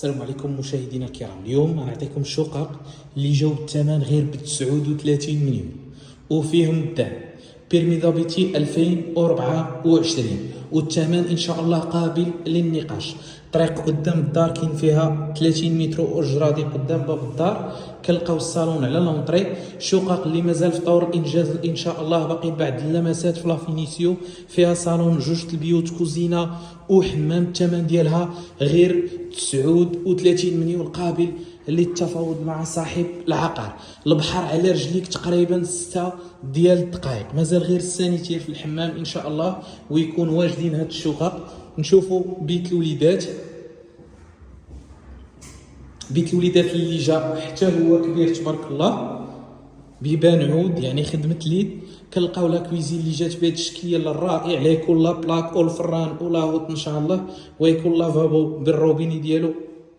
السلام عليكم مشاهدينا الكرام. اليوم غنعطيكم الشقق اللي جاو بالثمن غير ب 39 مليون وفيهم الدعم بيرمي ضبيطي 2024 والثمن ان شاء الله قابل للنقاش. طريق قدام الدار كاين فيها 30 متر اجرادي قدام باب الدار، كنلقاو الصالون على لونطري. شقق اللي مازال في طور الانجاز ان شاء الله، باقي بعض اللمسات في لافينيسيو. فيها صالون، جوج البيوت، كوزينه وحمام. الثمن ديالها غير 39 مليون، قابل للتفاوض مع صاحب العقار. البحر على رجليك تقريبا 6 ديال الدقائق. مازال غير السانيتير في الحمام ان شاء الله ويكون واجدين هاد الشقق. نشوفوا بيت الوليدات. بيت الوليدات اللي جا حتى هو كبير تبارك الله، بيبان عود يعني خدمه اليد. كنلقاو لا كويزين اللي جات بهذا الشكل الرائع، لا يكون لا بلاك او الفران او لا هوت ان شاء الله، ويكون لافابو بالروبيني ديالو